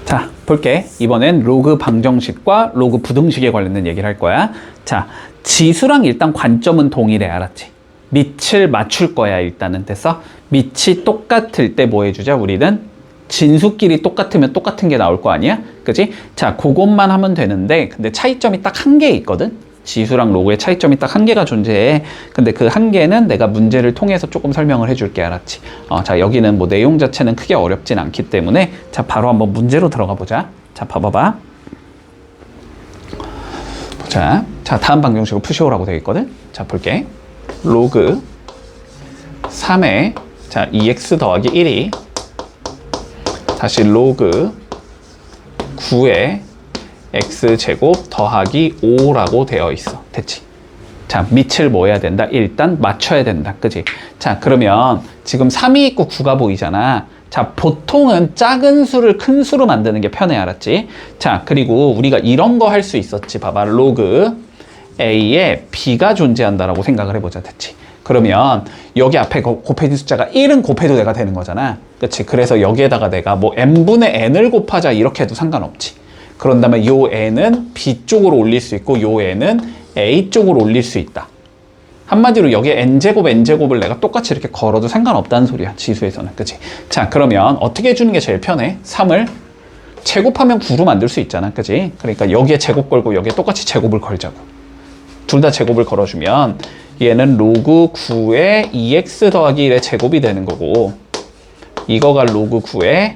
자, 볼게. 이번엔 로그 방정식과 로그 부등식에 관련된 얘기를 할 거야. 자, 지수랑 일단 관점은 동일해. 알았지? 밑을 맞출 거야. 일단은. 됐어? 밑이 똑같을 때 뭐 해주자? 우리는 진수끼리 똑같으면 똑같은 게 나올 거 아니야? 그지? 자, 그것만 하면 되는데 근데 차이점이 딱 한 개 있거든? 지수랑 로그의 차이점이 딱 한 개가 존재해. 근데 그 한 개는 내가 문제를 통해서 조금 설명을 해줄게. 알았지? 자, 여기는 뭐 내용 자체는 크게 어렵진 않기 때문에 자, 바로 한번 문제로 들어가 보자. 자, 봐봐봐. 보자. 자, 다음 방정식을 푸시오라고 되어 있거든? 자, 볼게. 로그 3의 자, 2x 더하기 1이 다시 로그 9의 x제곱 더하기 5라고 되어 있어. 됐지? 자, 밑을 뭐 해야 된다? 일단 맞춰야 된다. 그지? 자, 그러면 지금 3이 있고 9가 보이잖아. 자, 보통은 작은 수를 큰 수로 만드는 게 편해. 알았지? 자, 그리고 우리가 이런 거 할 수 있었지. 봐봐. 로그 a에 b가 존재한다라고 생각을 해보자. 됐지? 그러면 여기 앞에 곱해진 숫자가 1은 곱해도 내가 되는 거잖아. 그치? 그래서 여기에다가 내가 뭐 n분의 n을 곱하자 이렇게 해도 상관없지. 그런 다음에 요 n은 b 쪽으로 올릴 수 있고 요 n은 a 쪽으로 올릴 수 있다. 한마디로 여기에 n제곱을 내가 똑같이 이렇게 걸어도 상관없다는 소리야. 지수에서는. 그치? 자, 그러면 어떻게 해주는 게 제일 편해? 3을 제곱하면 9로 만들 수 있잖아. 그치? 그러니까 여기에 제곱 걸고 여기에 똑같이 제곱을 걸자고. 둘 다 제곱을 걸어주면 얘는 로그 9의 2x 더하기 1의 제곱이 되는 거고 이거가 로그 9의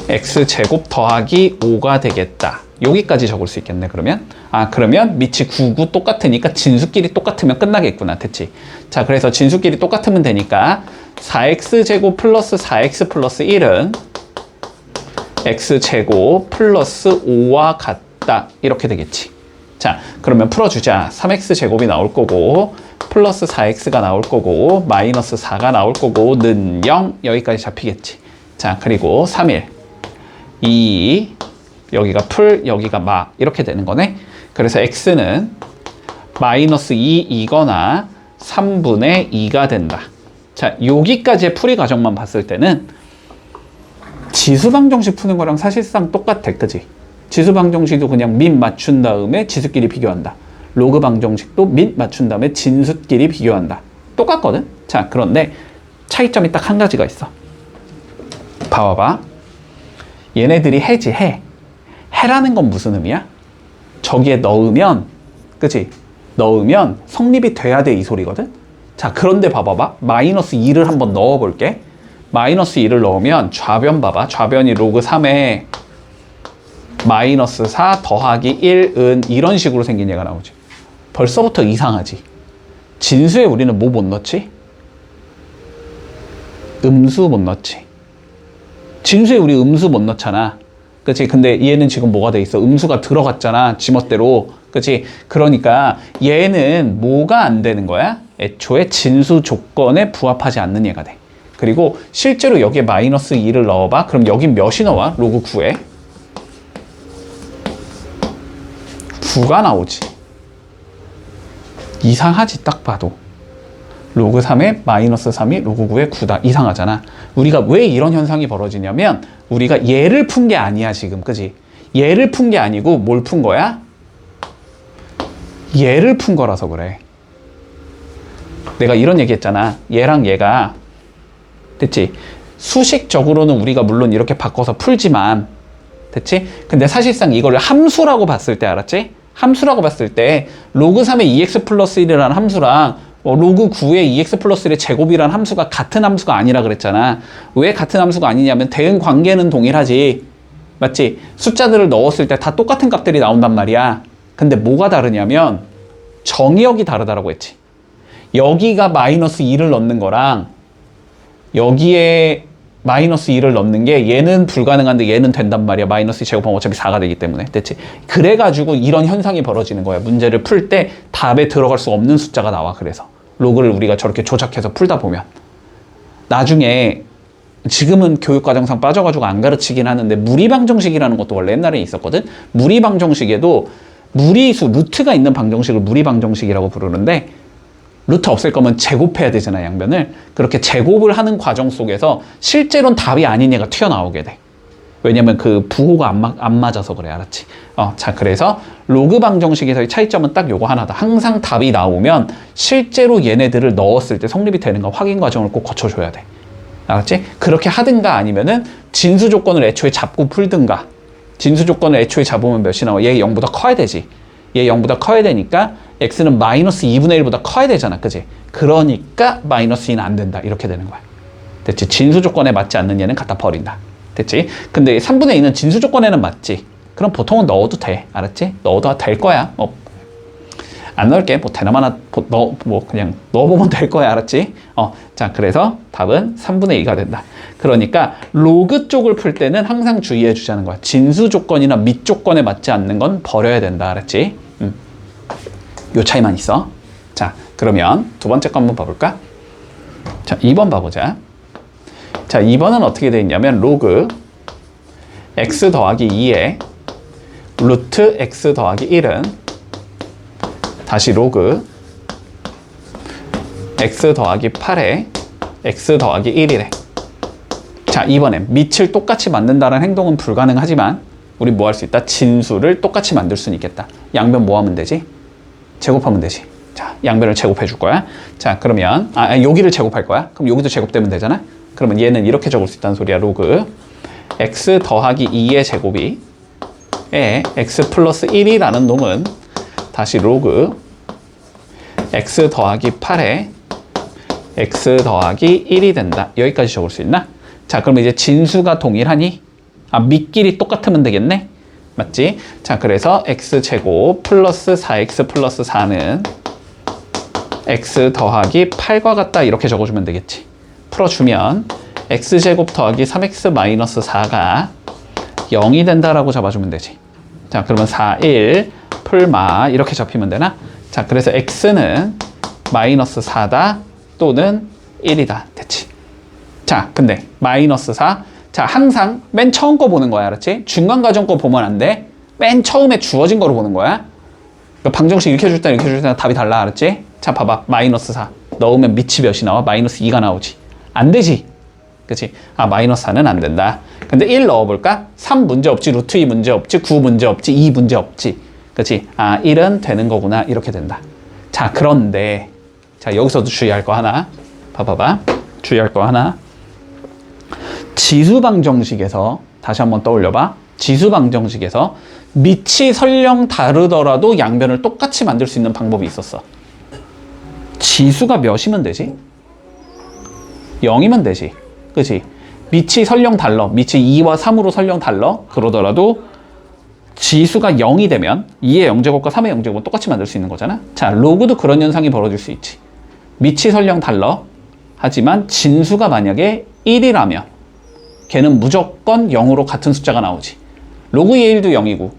x제곱 더하기 5가 되겠다. 여기까지 적을 수 있겠네. 그러면 그러면 밑이 9, 9 똑같으니까 진수끼리 똑같으면 끝나겠구나. 됐지? 자, 그래서 진수끼리 똑같으면 되니까 4x제곱 플러스 4x 플러스 1은 x제곱 플러스 5와 같다. 이렇게 되겠지. 자, 그러면 풀어주자. 3x제곱이 나올 거고 플러스 4x가 나올 거고 마이너스 4가 나올 거고 는 0 여기까지 잡히겠지. 자, 그리고 3일 2 여기가 풀 여기가 마 이렇게 되는 거네. 그래서 x는 마이너스 2이거나 3분의 2가 된다. 자, 여기까지의 풀이 과정만 봤을 때는 지수 방정식 푸는 거랑 사실상 똑같아. 그지? 지수 방정식도 그냥 밑 맞춘 다음에 지수끼리 비교한다. 로그 방정식도 밑 맞춘 다음에 진수끼리 비교한다. 똑같거든? 자, 그런데 차이점이 딱 한 가지가 있어. 봐봐봐. 얘네들이 해지, 해. 해라는 건 무슨 의미야? 저기에 넣으면, 그치? 넣으면 성립이 돼야 돼, 이 소리거든? 자, 그런데 봐봐봐. 마이너스 2를 한번 넣어볼게. 마이너스 2를 넣으면 좌변 봐봐. 좌변이 로그 3에 마이너스 4 더하기 1은 이런 식으로 생긴 얘가 나오지. 벌써부터 이상하지. 진수에 우리는 뭐 못 넣지? 음수 못 넣지. 진수에 우리 음수 못 넣잖아. 그치? 근데 얘는 지금 뭐가 돼 있어? 음수가 들어갔잖아. 지멋대로. 그치? 그러니까 얘는 뭐가 안 되는 거야? 애초에 진수 조건에 부합하지 않는 얘가 돼. 그리고 실제로 여기에 마이너스 2를 넣어봐. 그럼 여긴 몇이 나와? 로그 9에? 9가 나오지. 이상하지, 딱 봐도. 로그 3에 마이너스 3이 로그 9에 9다. 이상하잖아. 우리가 왜 이런 현상이 벌어지냐면 우리가 얘를 푼 게 아니야, 지금. 그지? 얘를 푼 게 아니고 뭘 푼 거야? 얘를 푼 거라서 그래. 내가 이런 얘기 했잖아. 얘랑 얘가 됐지? 수식적으로는 우리가 물론 이렇게 바꿔서 풀지만 됐지? 근데 사실상 이거를 함수라고 봤을 때 알았지? 함수라고 봤을 때 로그 3의 2x 플러스 1이라는 함수랑 로그 9의 2x 플러스 1의 제곱이라는 함수가 같은 함수가 아니라 그랬잖아. 왜 같은 함수가 아니냐면 대응 관계는 동일하지. 맞지? 숫자들을 넣었을 때 다 똑같은 값들이 나온단 말이야. 근데 뭐가 다르냐면 정의역이 다르다라고 했지. 여기가 마이너스 2를 넣는 거랑 여기에 마이너스 2를 넣는 게 얘는 불가능한데 얘는 된단 말이야. 마이너스 2 제곱하면 어차피 4가 되기 때문에. 됐지? 그래가지고 이런 현상이 벌어지는 거야. 문제를 풀 때 답에 들어갈 수 없는 숫자가 나와. 그래서 로그를 우리가 저렇게 조작해서 풀다 보면 나중에 지금은 교육과정상 빠져가지고 안 가르치긴 하는데 무리방정식이라는 것도 원래 옛날에 있었거든. 무리방정식에도 무리수, 루트가 있는 방정식을 무리방정식이라고 부르는데 루트 없앨 거면 제곱해야 되잖아, 양변을. 그렇게 제곱을 하는 과정 속에서 실제로는 답이 아닌 얘가 튀어나오게 돼. 왜냐면 그 부호가 안 맞아서 그래. 알았지? 자, 그래서 로그 방정식에서의 차이점은 딱 요거 하나다. 항상 답이 나오면 실제로 얘네들을 넣었을 때 성립이 되는가 확인 과정을 꼭 거쳐줘야 돼. 알았지? 그렇게 하든가 아니면은 진수 조건을 애초에 잡고 풀든가. 진수 조건을 애초에 잡으면 몇이 나와? 얘 0보다 커야 되지. 얘 0보다 커야 되니까 x는 마이너스 2분의 1보다 커야 되잖아. 그지? 그러니까 마이너스 2는 안 된다. 이렇게 되는 거야. 됐지? 진수 조건에 맞지 않는 얘는 갖다 버린다. 됐지? 근데 3분의 2는 진수 조건에는 맞지? 그럼 보통은 넣어도 돼. 알았지? 넣어도 될 거야. 안 넣을게. 뭐 되나마나 그냥 넣어보면 될 거야. 알았지? 자, 그래서 답은 3분의 2가 된다. 그러니까 로그 쪽을 풀 때는 항상 주의해 주자는 거야. 진수 조건이나 밑 조건에 맞지 않는 건 버려야 된다. 알았지? 요 차이만 있어. 자, 그러면 두 번째 거 한번 봐볼까? 자, 2번 봐보자. 자, 2번은 어떻게 되어 있냐면 로그 x 더하기 2에 루트 x 더하기 1은 다시 로그 x 더하기 8에 x 더하기 1이래. 자, 이번엔 밑을 똑같이 만든다는 행동은 불가능하지만 우리 뭐 할 수 있다? 진수를 똑같이 만들 수는 있겠다. 양변 뭐 하면 되지? 제곱하면 되지. 자, 양변을 제곱해 줄 거야. 자, 그러면 여기를 제곱할 거야. 그럼 여기도 제곱되면 되잖아. 그러면 얘는 이렇게 적을 수 있다는 소리야. 로그 x 더하기 2의 제곱이 x 플러스 1이라는 놈은 다시 로그 x 더하기 8에 x 더하기 1이 된다. 여기까지 적을 수 있나? 자, 그럼 이제 진수가 동일하니? 밑끼리 똑같으면 되겠네? 맞지? 자, 그래서 x제곱 플러스 4x 플러스 4는 x 더하기 8과 같다. 이렇게 적어주면 되겠지. 풀어주면 x제곱 더하기 3x 마이너스 4가 0이 된다라고 잡아주면 되지. 자, 그러면 4, 1 풀마 이렇게 잡히면 되나? 자, 그래서 x는 마이너스 4다 또는 1이다. 됐지? 자, 근데 마이너스 4. 자, 항상 맨 처음 거 보는 거야. 알았지? 중간 과정 거 보면 안 돼. 맨 처음에 주어진 거로 보는 거야. 그러니까 방정식 이렇게 해줄 때랑 이렇게 해줄 때랑 답이 달라. 알았지? 자, 봐봐. 마이너스 4 넣으면 밑이 몇이 나와? 마이너스 2가 나오지. 안 되지. 그치? 마이너스 4는 안 된다. 근데 1 넣어볼까? 3 문제 없지. 루트 2 문제 없지. 9 문제 없지. 2 문제 없지. 그치? 1은 되는 거구나. 이렇게 된다. 자, 그런데 자, 여기서도 주의할 거 하나. 봐봐봐. 주의할 거 하나. 지수방정식에서 다시 한번 떠올려봐. 지수방정식에서 밑이 설령 다르더라도 양변을 똑같이 만들 수 있는 방법이 있었어. 지수가 몇이면 되지? 0이면 되지. 그치? 밑이 설령 달러. 밑이 2와 3으로 설령 달러. 그러더라도 지수가 0이 되면 2의 0제곱과 3의 0제곱은 똑같이 만들 수 있는 거잖아. 자, 로그도 그런 현상이 벌어질 수 있지. 밑이 설령 달러. 하지만 진수가 만약에 1이라면 걔는 무조건 0으로 같은 숫자가 나오지. 로그 2의 1도 0이고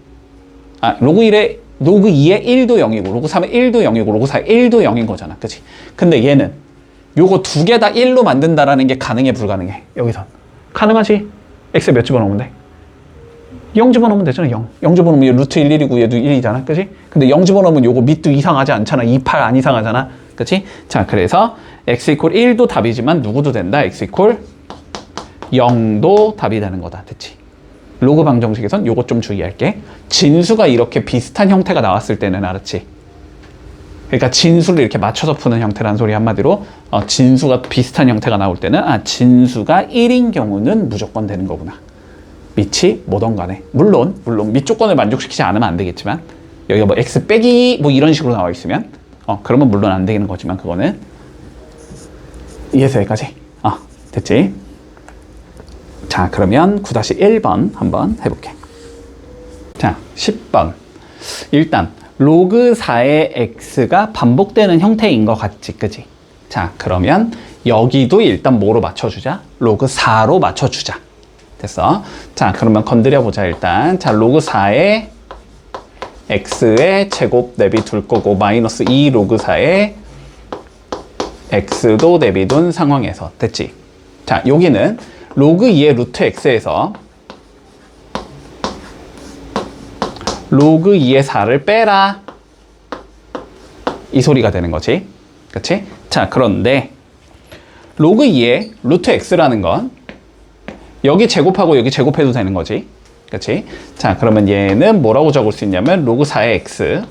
로그 2의 1도 0이고 로그 3의 1도 0이고 로그 4의 1도 0인 거잖아. 그치? 근데 얘는 요거 두 개 다 1로 만든다라는 게 가능해 불가능해? 여기선 가능하지. x에 몇 집어넣으면 돼? 0 집어넣으면 되잖아. 0 집어넣으면 얘 루트 1, 1이고 얘도 1이잖아. 그치? 근데 0 집어넣으면 요거 밑도 이상하지 않잖아. 2, 8 안 이상하잖아. 그치? 자, 그래서 x 이퀄 1도 답이지만 누구도 된다. x 이퀄 0도 답이 되는 거다. 됐지? 로그 방정식에선 요거 좀 주의할게. 진수가 이렇게 비슷한 형태가 나왔을 때는 알았지? 그러니까 진수를 이렇게 맞춰서 푸는 형태라는 소리 한마디로 진수가 비슷한 형태가 나올 때는 진수가 1인 경우는 무조건 되는 거구나. 밑이 뭐든 간에 물론 밑 조건을 만족시키지 않으면 안 되겠지만 여기가 뭐 x 빼기 뭐 이런 식으로 나와 있으면 그러면 물론 안 되는 거지만 그거는 이해서 여기까지 됐지? 자, 그러면 9-1번 한번 해볼게. 자, 10번. 일단 로그 4의 x가 반복되는 형태인 것 같지, 그지? 자, 그러면 여기도 일단 뭐로 맞춰주자? 로그 4로 맞춰주자. 됐어? 자, 그러면 건드려보자, 일단. 자, 로그 4의 x의 제곱 내비둘 거고, 마이너스 2 로그 4의 x도 내비둔 상황에서. 됐지? 자, 여기는 로그 2의 루트 x에서 로그 2의 4를 빼라. 이 소리가 되는 거지. 그치? 자, 그런데 로그 2의 루트 x라는 건 여기 제곱하고 여기 제곱해도 되는 거지. 그치? 자, 그러면 얘는 뭐라고 적을 수 있냐면 로그 4의 x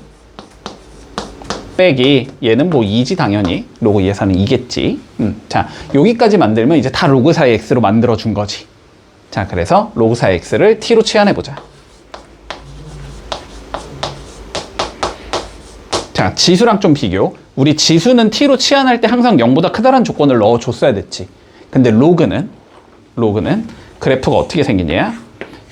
빼기 얘는 뭐 2지 당연히. 로그 2의 4는 2겠지. 자, 여기까지 만들면 이제 다 로그 4의 x로 만들어 준 거지. 자, 그래서 로그 4의 x를 t로 치환해 보자. 자, 지수랑 좀 비교. 우리 지수는 t로 치환할 때 항상 0보다 크다라는 조건을 넣어줬어야 됐지. 근데 로그는 그래프가 어떻게 생기냐?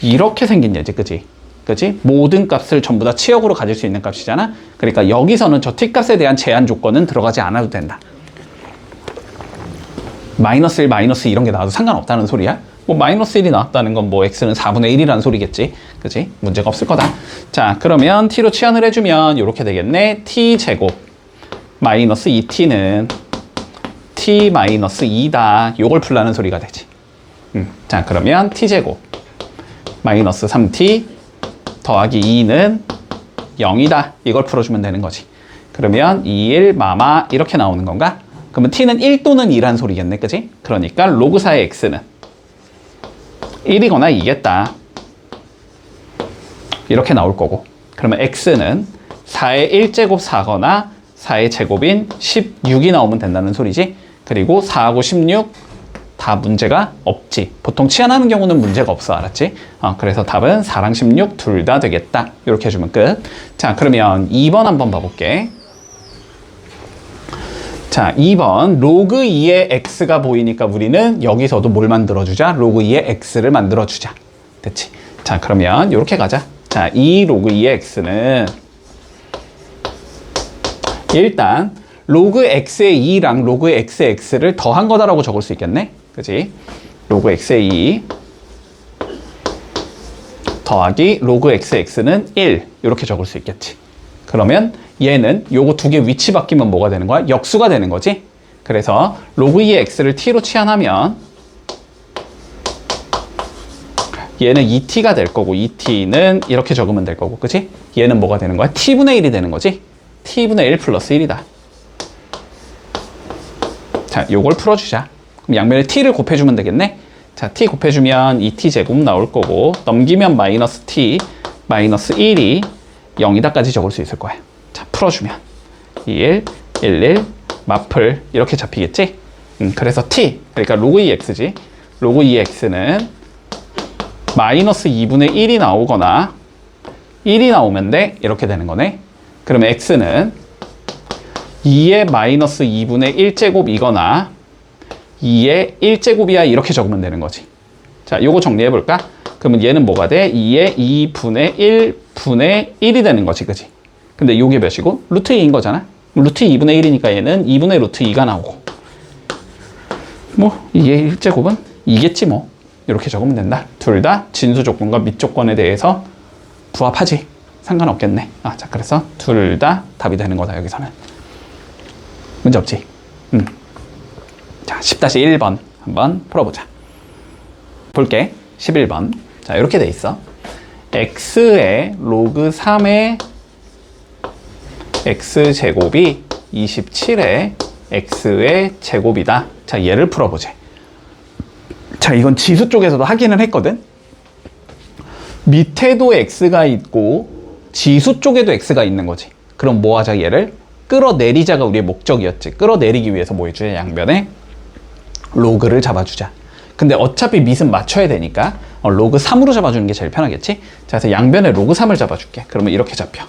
이렇게 생긴 예지, 그지? 그지? 모든 값을 전부 다 치역으로 가질 수 있는 값이잖아. 그러니까 여기서는 저 t값에 대한 제한 조건은 들어가지 않아도 된다. 마이너스 1, 마이너스 이런 게 나와도 상관없다는 소리야. 뭐 마이너스 1이 나왔다는 건 뭐 x는 4분의 1이라는 소리겠지. 그지? 문제가 없을 거다. 자, 그러면 t로 치환을 해주면 이렇게 되겠네. t제곱 마이너스 2t는 t 마이너스 2다. 요걸 풀라는 소리가 되지. 자, 그러면 t제곱 마이너스 3t 더하기 2는 0이다. 이걸 풀어주면 되는 거지. 그러면 2, 1, 마마 이렇게 나오는 건가? 그러면 t는 1 또는 2란 소리겠네. 그지? 그러니까 로그 4의 x는 1이거나 2겠다. 이렇게 나올 거고. 그러면 x는 4의 1제곱 4거나 4의 제곱인 16이 나오면 된다는 소리지. 그리고 4하고 16 다 문제가 없지. 보통 치환하는 경우는 문제가 없어. 알았지? 그래서 답은 4랑 16 둘 다 되겠다. 이렇게 해주면 끝. 자, 그러면 2번 한번 봐볼게. 자, 2번 로그 2의 x가 보이니까 우리는 여기서도 뭘 만들어주자? 로그 2의 x를 만들어주자. 됐지? 자, 그러면 이렇게 가자. 자, 이 로그 2의 x는 일단 로그 x의 2랑 로그 x의 x를 더한 거다라고 적을 수 있겠네? 그지? 로그 x의 2 더하기 로그 x의 x는 1 이렇게 적을 수 있겠지. 그러면 얘는 요거 두 개 위치 바뀌면 뭐가 되는 거야? 역수가 되는 거지. 그래서 로그 2의 x를 t로 치환하면 얘는 2t가 될 거고 2t는 이렇게 적으면 될 거고, 그치? 얘는 뭐가 되는 거야? t분의 1이 되는 거지. t분의 1 플러스 1이다. 자, 요걸 풀어주자. 그럼 양면에 t를 곱해주면 되겠네. 자, t 곱해주면 2t 제곱 나올 거고 넘기면 마이너스 t 마이너스 1이 0이다까지 적을 수 있을 거야. 자, 풀어주면 1, 1, 1 마플 이렇게 잡히겠지? 그래서 t, 그러니까 로그 2x지. 로그 2x는 마이너스 2분의 1이 나오거나 1이 나오면 돼. 이렇게 되는 거네. 그러면 x는 2의 마이너스 2분의 1제곱이거나 2의 1제곱이야. 이렇게 적으면 되는 거지. 자, 요거 정리해볼까? 그러면 얘는 뭐가 돼? 2의 2분의 1분의 1이 되는 거지. 그지? 근데 요게 몇이고? 루트 2인 거잖아? 루트 2분의 1이니까 얘는 2분의 루트 2가 나오고 뭐 2의 1제곱은 2겠지 뭐. 이렇게 적으면 된다. 둘 다 진수 조건과 및 조건에 대해서 부합하지. 상관없겠네. 자, 그래서 둘 다 답이 되는 거다. 여기서는. 문제 없지? 자, 10-1번 한번 풀어보자. 볼게. 11번. 자, 이렇게 돼 있어. x의 로그 3의 x제곱이 27의 x의 제곱이다. 자, 얘를 풀어보자. 자, 이건 지수 쪽에서도 확인을 했거든. 밑에도 x가 있고 지수 쪽에도 x가 있는 거지. 그럼 뭐 하자? 얘를 끌어내리자가 우리의 목적이었지. 끌어내리기 위해서 뭐 해주자? 양변에 로그를 잡아주자. 근데 어차피 밑은 맞춰야 되니까 로그 3으로 잡아주는 게 제일 편하겠지? 자, 그래서 양변에 로그 3을 잡아줄게. 그러면 이렇게 잡혀.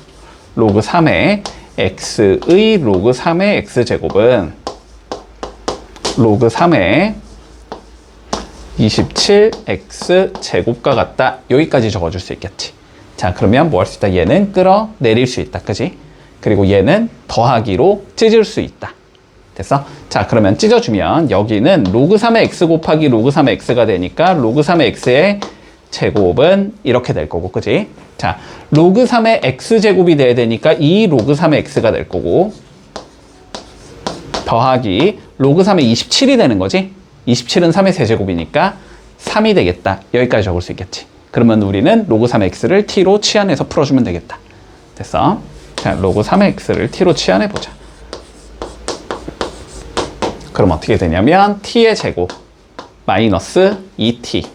로그 3의 x의 로그 3의 x제곱은 로그 3의 27x제곱과 같다. 여기까지 적어줄 수 있겠지. 자, 그러면 뭐 할 수 있다? 얘는 끌어내릴 수 있다. 그지? 그리고 얘는 더하기로 찢을 수 있다. 됐어? 자, 그러면 찢어주면 여기는 로그 3의 x 곱하기 로그 3의 x가 되니까 로그 3의 x의 제곱은 이렇게 될 거고, 그지? 자, 로그 3의 x제곱이 돼야 되니까 이 로그 3의 x가 될 거고 더하기 로그 3의 27이 되는 거지? 27은 3의 세제곱이니까 3이 되겠다. 여기까지 적을 수 있겠지. 그러면 우리는 로그 3의 x를 t로 치환해서 풀어주면 되겠다. 됐어? 자, 로그 3의 x를 t로 치환해보자. 그럼 어떻게 되냐면 t의 제곱 마이너스 2t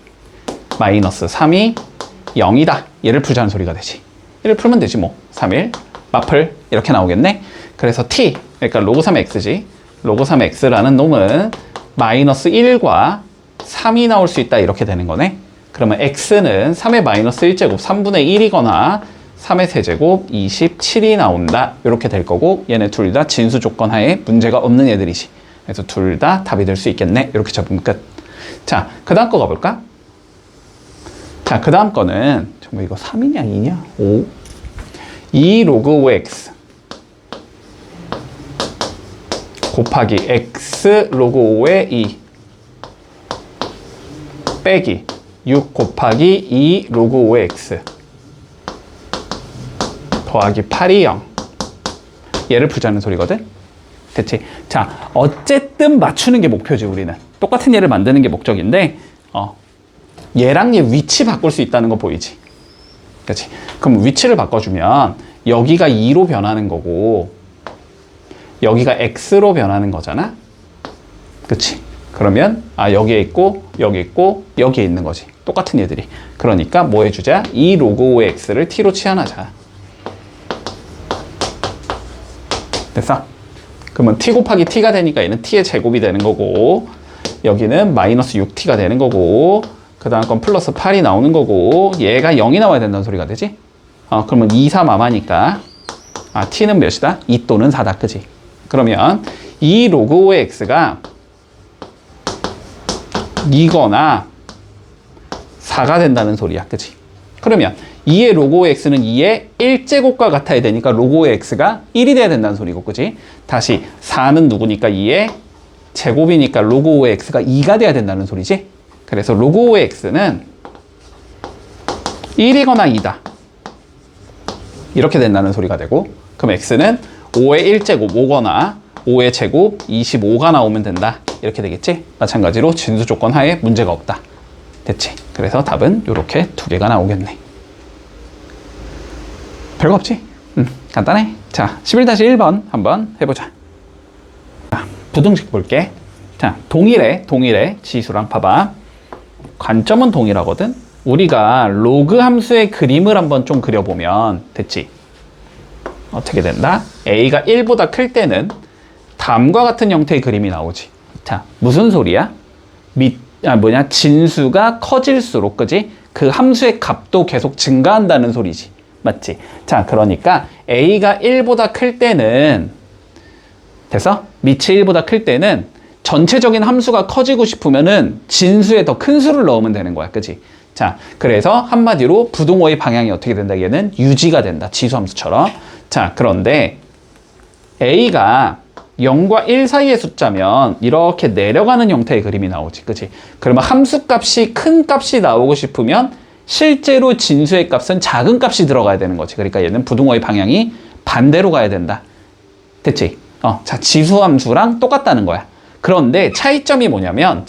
마이너스 3이 0이다. 얘를 풀자는 소리가 되지. 얘를 풀면 되지 뭐. 3일 마플 이렇게 나오겠네. 그래서 t, 그러니까 로그 3의 x지. 로그 3의 x라는 놈은 마이너스 1과 3이 나올 수 있다. 이렇게 되는 거네. 그러면 x는 3의 마이너스 1제곱 3분의 1이거나 3의 세제곱 27이 나온다. 이렇게 될 거고 얘네 둘 다 진수 조건 하에 문제가 없는 애들이지. 그래서 둘 다 답이 될 수 있겠네. 이렇게 잡으면 끝. 자, 그 다음 거 가볼까? 자, 그 다음 거는 뭐 이거 3이냐 2냐? 5 2 로그 5x 곱하기 x 로그 5의 2 빼기 6 곱하기 2 로그 5의 x 더하기 8이 0 얘를 풀자는 소리거든. 됐지? 자, 어쨌든 맞추는 게 목표지. 우리는 똑같은 얘를 만드는 게 목적인데 얘랑 얘 위치 바꿀 수 있다는 거 보이지? 그렇지? 그럼 위치를 바꿔주면 여기가 2로 변하는 거고 여기가 x로 변하는 거잖아. 그렇지? 그러면 여기에 있고 여기 있고 여기에 있는 거지. 똑같은 얘들이. 그러니까 뭐 해주자? 2 로그 5의 x를 t로 치환하자. 됐어? 그러면 t 곱하기 t가 되니까 얘는 t의 제곱이 되는 거고 여기는 마이너스 6t가 되는 거고 그 다음 건 플러스 8이 나오는 거고 얘가 0이 나와야 된다는 소리가 되지? 그러면 2, 3 아마니까 t는 몇이다? 2 또는 4다. 그지? 그러면 2 로그 5의 x가 2거나 4가 된다는 소리야. 그지? 그러면 2의 로그 5의 x는 2의 1제곱과 같아야 되니까 로그 5의 x가 1이 돼야 된다는 소리고. 그지? 다시 4는 누구니까 2의 제곱이니까 로그 5의 x가 2가 돼야 된다는 소리지? 그래서 로그 5의 x는 1이거나 2다. 이렇게 된다는 소리가 되고 그럼 x는 5의 1제곱 5거나 5의 제곱 25가 나오면 된다. 이렇게 되겠지? 마찬가지로 진수 조건 하에 문제가 없다. 됐지? 그래서 답은 이렇게 두 개가 나오겠네. 별거 없지? 간단해. 자, 11-1번 한번 해보자. 자, 부등식 볼게. 자, 동일해 지수랑 봐봐. 관점은 동일하거든. 우리가 로그 함수의 그림을 한번 좀 그려보면 됐지? 어떻게 된다? a가 1보다 클 때는 다음과 같은 형태의 그림이 나오지. 자, 무슨 소리야? 진수가 커질수록, 그지? 그 함수의 값도 계속 증가한다는 소리지. 맞지? 자, 그러니까 a가 1보다 클 때는 됐어? 밑이 1보다 클 때는 전체적인 함수가 커지고 싶으면은 진수에 더 큰 수를 넣으면 되는 거야. 그지? 자, 그래서 한마디로 부등호의 방향이 어떻게 된다? 얘는 유지가 된다. 지수함수처럼. 자, 그런데 a가 0과 1 사이의 숫자면 이렇게 내려가는 형태의 그림이 나오지. 그치? 그러면 함수값이 큰 값이 나오고 싶으면 실제로 진수의 값은 작은 값이 들어가야 되는 거지. 그러니까 얘는 부등호의 방향이 반대로 가야 된다. 됐지? 자, 지수함수랑 똑같다는 거야. 그런데 차이점이 뭐냐면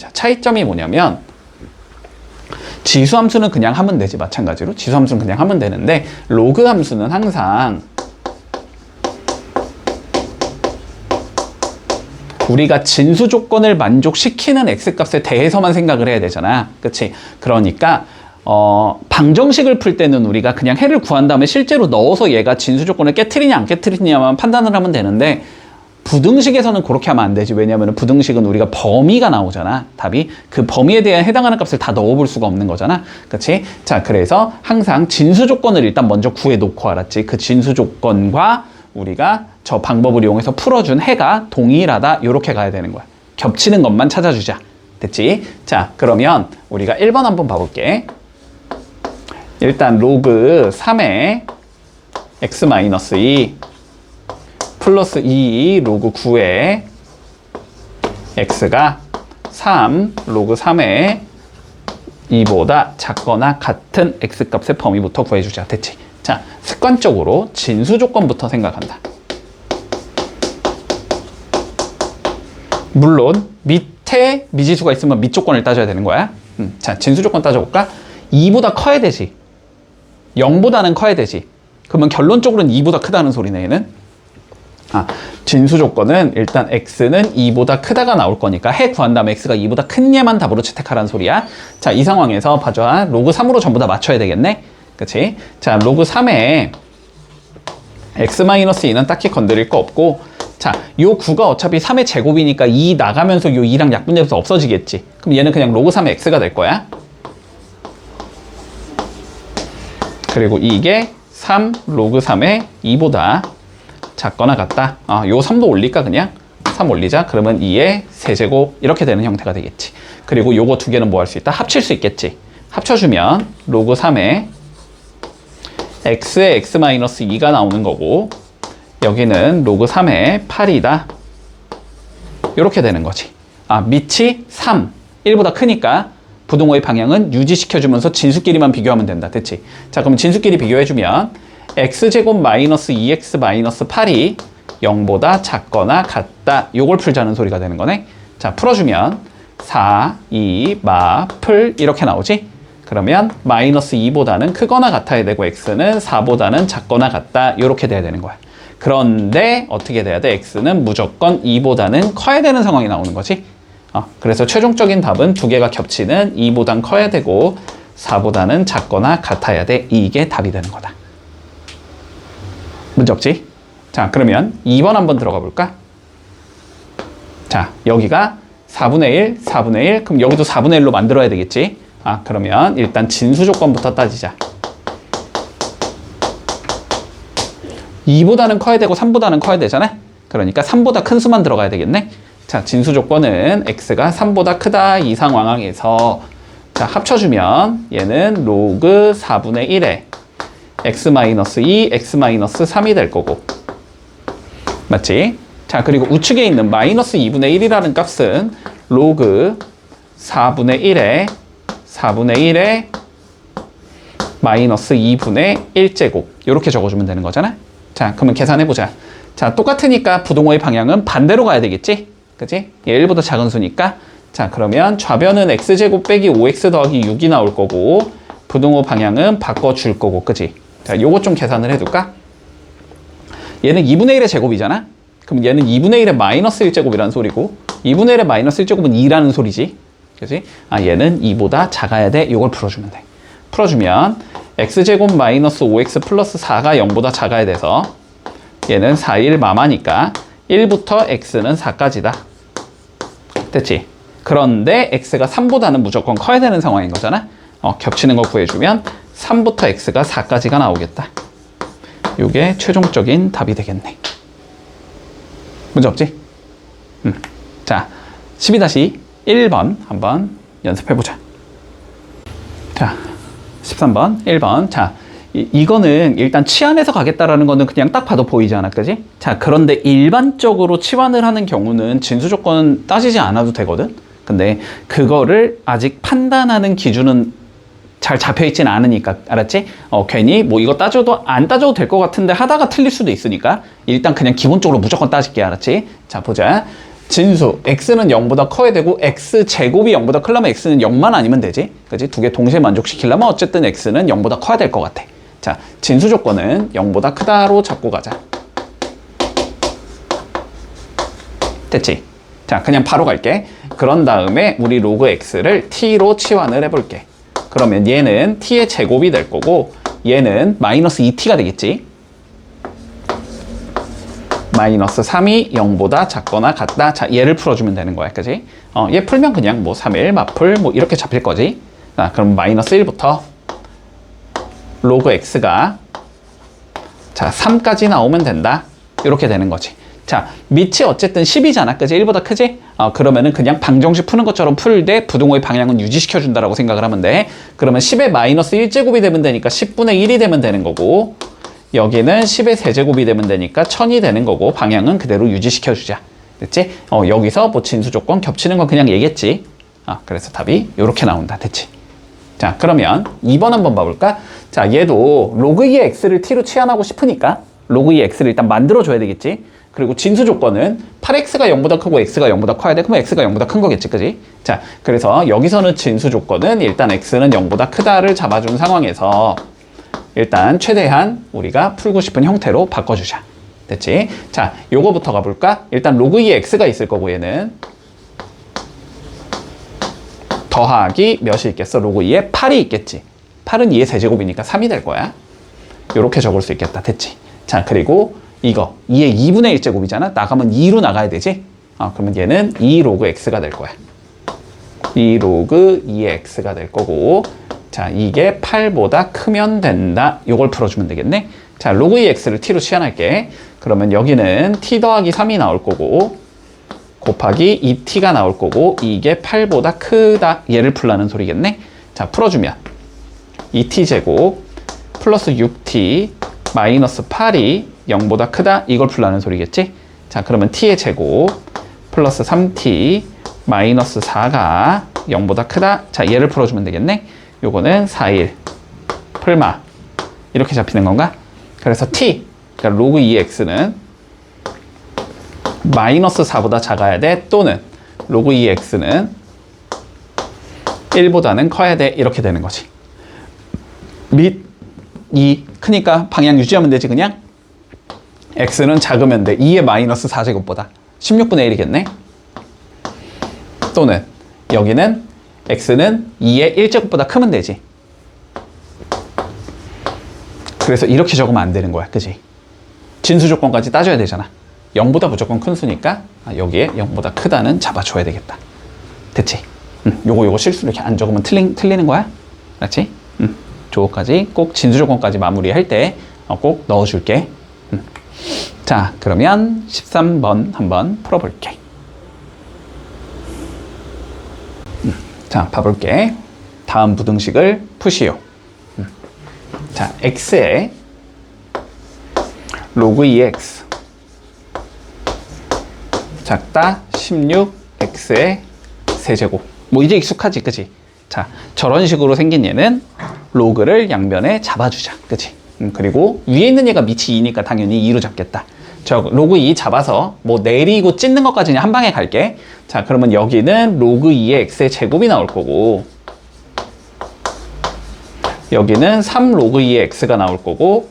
지수함수는 그냥 하면 되지. 마찬가지로 지수함수는 그냥 하면 되는데 로그 함수는 항상 우리가 진수 조건을 만족시키는 x값에 대해서만 생각을 해야 되잖아. 그치? 그러니까 방정식을 풀 때는 우리가 그냥 해를 구한 다음에 실제로 넣어서 얘가 진수 조건을 깨트리냐 안 깨트리냐만 판단을 하면 되는데 부등식에서는 그렇게 하면 안 되지. 왜냐하면 부등식은 우리가 범위가 나오잖아. 답이. 그 범위에 대한 해당하는 값을 다 넣어볼 수가 없는 거잖아. 그치? 자, 그래서 항상 진수 조건을 일단 먼저 구해놓고 알았지. 그 진수 조건과 우리가 저 방법을 이용해서 풀어준 해가 동일하다. 이렇게 가야 되는 거야. 겹치는 것만 찾아주자. 됐지? 자, 그러면 우리가 1번 한번 봐볼게. 일단 로그 3의 x-2 플러스 2 로그 9의 x가 3 로그 3의 2보다 작거나 같은 x값의 범위부터 구해주자. 됐지? 자, 습관적으로 진수 조건부터 생각한다. 물론 밑에 미지수가 있으면 밑 조건을 따져야 되는 거야. 자, 진수 조건 따져볼까? 2보다 커야 되지. 0보다는 커야 되지. 그러면 결론적으로는 2보다 크다는 소리네, 얘는. 진수 조건은 일단 x는 2보다 크다가 나올 거니까 해 구한 다음에 x가 2보다 큰 예만 답으로 채택하라는 소리야. 자, 이 상황에서 봐줘. 로그 3으로 전부 다 맞춰야 되겠네. 그치? 자, 로그 3에 x-2는 딱히 건드릴 거 없고, 자, 요 9가 어차피 3의 제곱이니까 2 나가면서 요 2랑 약분되면서 없어지겠지. 그럼 얘는 그냥 로그 3의 x가 될 거야. 그리고 이게 3 로그 3의 2보다 작거나 같다. 요 3도 올릴까 그냥? 3 올리자. 그러면 2의 세제곱 이렇게 되는 형태가 되겠지. 그리고 요거 두 개는 뭐 할 수 있다? 합칠 수 있겠지. 합쳐주면 로그 3의 x의 x-2가 나오는 거고, 여기는 로그 3의 8이다. 이렇게 되는 거지. 밑이 3, 1보다 크니까 부동호의 방향은 유지시켜주면서 진수끼리만 비교하면 된다. 됐지? 자, 그럼 진수끼리 비교해주면 x제곱 마이너스 2x 마이너스 8이 0보다 작거나 같다. 요걸 풀자는 소리가 되는 거네. 자, 풀어주면 4, 2, 풀 이렇게 나오지? 그러면 마이너스 2보다는 크거나 같아야 되고 x는 4보다는 작거나 같다. 이렇게 돼야 되는 거야. 그런데 어떻게 돼야 돼? x는 무조건 2보다는 커야 되는 상황이 나오는 거지. 그래서 최종적인 답은 두 개가 겹치는 2보단 커야 되고 4보다는 작거나 같아야 돼. 이게 답이 되는 거다. 문제 없지? 자, 그러면 2번 한번 들어가 볼까? 자, 여기가 4분의 1, 4분의 1. 그럼 여기도 4분의 1로 만들어야 되겠지? 그러면 일단 진수 조건부터 따지자. 2보다는 커야 되고 3보다는 커야 되잖아? 그러니까 3보다 큰 수만 들어가야 되겠네? 자, 진수 조건은 x가 3보다 크다. 이 상황에서 자, 합쳐주면 얘는 로그 4분의 1에 x-2, x-3이 될 거고. 맞지? 자, 그리고 우측에 있는 마이너스 2분의 1이라는 값은 로그 4분의 1에 마이너스 2분의 1제곱 이렇게 적어주면 되는 거잖아. 자, 그러면 계산해보자. 자, 똑같으니까 부동호의 방향은 반대로 가야 되겠지? 그치? 얘 1보다 작은 수니까. 자, 그러면 좌변은 x제곱 빼기 5x 더하기 6이 나올 거고 부동호 방향은 바꿔줄 거고. 그치? 자, 요거 좀 계산을 해둘까? 얘는 2분의 1의 제곱이잖아? 그럼 얘는 2분의 1의 마이너스 1제곱이라는 소리고 2분의 1의 마이너스 1제곱은 2라는 소리지. 그치? 얘는 2보다 작아야 돼. 요걸 풀어주면 돼. 풀어주면 x제곱 마이너스 5x 플러스 4가 0보다 작아야 돼서 얘는 4, 1 마마니까 1부터 x는 4까지다. 됐지? 그런데 x가 3보다는 무조건 커야 되는 상황인 거잖아? 겹치는 거 구해주면 3부터 x가 4까지가 나오겠다. 요게 최종적인 답이 되겠네. 문제 없지? 자, 12-1번 한번 연습해보자. 자, 13번, 1번. 자, 이거는 일단 치환해서 가겠다라는 거는 그냥 딱 봐도 보이잖아, 그지? 자, 그런데 일반적으로 치환을 하는 경우는 진수 조건 따지지 않아도 되거든? 근데 그거를 아직 판단하는 기준은 잘 잡혀있진 않으니까, 알았지? 괜히 뭐 이거 따져도 안 따져도 될 것 같은데 하다가 틀릴 수도 있으니까 일단 그냥 기본적으로 무조건 따질게, 알았지? 자, 보자. 진수, x는 0보다 커야 되고 x제곱이 0보다 크려면 x는 0만 아니면 되지? 그지? 두 개 동시에 만족시키려면 어쨌든 x는 0보다 커야 될 것 같아. 자, 진수 조건은 0보다 크다로 잡고 가자. 됐지? 자, 그냥 바로 갈게. 그런 다음에 우리 로그 x를 t로 치환을 해볼게. 그러면 얘는 t의 제곱이 될 거고 얘는 마이너스 2t가 되겠지? 마이너스 3이 0보다 작거나 같다. 자, 얘를 풀어주면 되는 거야. 그지? 얘 풀면 그냥 뭐 3일, 마풀 뭐 이렇게 잡힐 거지. 자, 그럼 마이너스 1부터 로그 x가 자, 3까지 나오면 된다. 이렇게 되는 거지. 자, 밑이 어쨌든 10이잖아. 그지? 1보다 크지? 그러면은 그냥 방정식 푸는 것처럼 풀 때 부동호의 방향은 유지시켜준다라고 생각을 하면 돼. 그러면 10의 마이너스 1제곱이 되면 되니까 10분의 1이 되면 되는 거고 여기는 10의 세제곱이 되면 되니까 1000이 되는 거고 방향은 그대로 유지시켜주자. 됐지? 여기서 뭐 진수 조건 겹치는 건 그냥 얘기했지. 그래서 답이 이렇게 나온다. 됐지? 자, 그러면 2번 한번 봐볼까? 자, 얘도 로그 2의 x를 t로 치환하고 싶으니까 로그 2의 x를 일단 만들어줘야 되겠지? 그리고 진수 조건은 8x가 0보다 크고 x가 0보다 커야 돼. 그러면 x가 0보다 큰 거겠지, 그지? 자, 그래서 여기서는 진수 조건은 일단 x는 0보다 크다를 잡아준 상황에서 일단 최대한 우리가 풀고 싶은 형태로 바꿔주자. 됐지? 자, 요거부터 가볼까? 일단 로그 2의 x가 있을 거고 얘는 더하기 몇이 있겠어? 로그 2에 8이 있겠지. 8은 2의 세제곱이니까 3이 될 거야. 요렇게 적을 수 있겠다. 됐지? 자, 그리고 이거 2의 2분의 1제곱이잖아. 나가면 2로 나가야 되지? 그러면 얘는 2 로그 x가 될 거야. 2 로그 2의 x가 될 거고, 자, 이게 8보다 크면 된다. 요걸 풀어주면 되겠네. 자, 로그 2 x를 t로 치환할게. 그러면 여기는 t 더하기 3이 나올 거고, 곱하기 2t가 나올 거고, 이게 8보다 크다. 얘를 풀라는 소리겠네. 자, 풀어주면 2t제곱 플러스 6t 마이너스 8이 0보다 크다. 이걸 풀라는 소리겠지. 자, 그러면 t의 제곱 플러스 3t 마이너스 4가 0보다 크다. 자, 얘를 풀어주면 되겠네. 요거는 4일 풀마 이렇게 잡히는 건가? 그래서 t, 그러니까 로그 2의 x는 마이너스 4보다 작아야 돼. 또는 로그 2의 x는 1보다는 커야 돼. 이렇게 되는 거지. 및 2 크니까 방향 유지하면 되지 그냥. x는 작으면 돼. 2의 마이너스 4제곱보다 16분의 1이겠네. 또는 여기는 x는 2의 1제곱보다 크면 되지. 그래서 이렇게 적으면 안 되는 거야. 그지? 진수 조건까지 따져야 되잖아. 0보다 무조건 큰 수니까 여기에 0보다 크다는 잡아줘야 되겠다. 됐지? 요거 실수로 이렇게 안 적으면 틀리는 거야. 알았지? 저거까지 꼭 진수 조건까지 마무리할 때 꼭 넣어줄게. 자, 그러면 13번 한번 풀어볼게. 자, 봐볼게. 다음 부등식을 푸시오. 자, x에 로그 2x 작다 16x의 세제곱. 뭐 이제 익숙하지, 그치? 자, 저런 식으로 생긴 얘는 로그를 양변에 잡아주자, 그치? 그리고 위에 있는 얘가 밑이 2니까 당연히 2로 잡겠다. 저 로그 2 잡아서 뭐 내리고 찢는 것까지는 한 방에 갈게. 자, 그러면 여기는 로그 2의 x의 제곱이 나올 거고, 여기는 3 로그 2의 x가 나올 거고,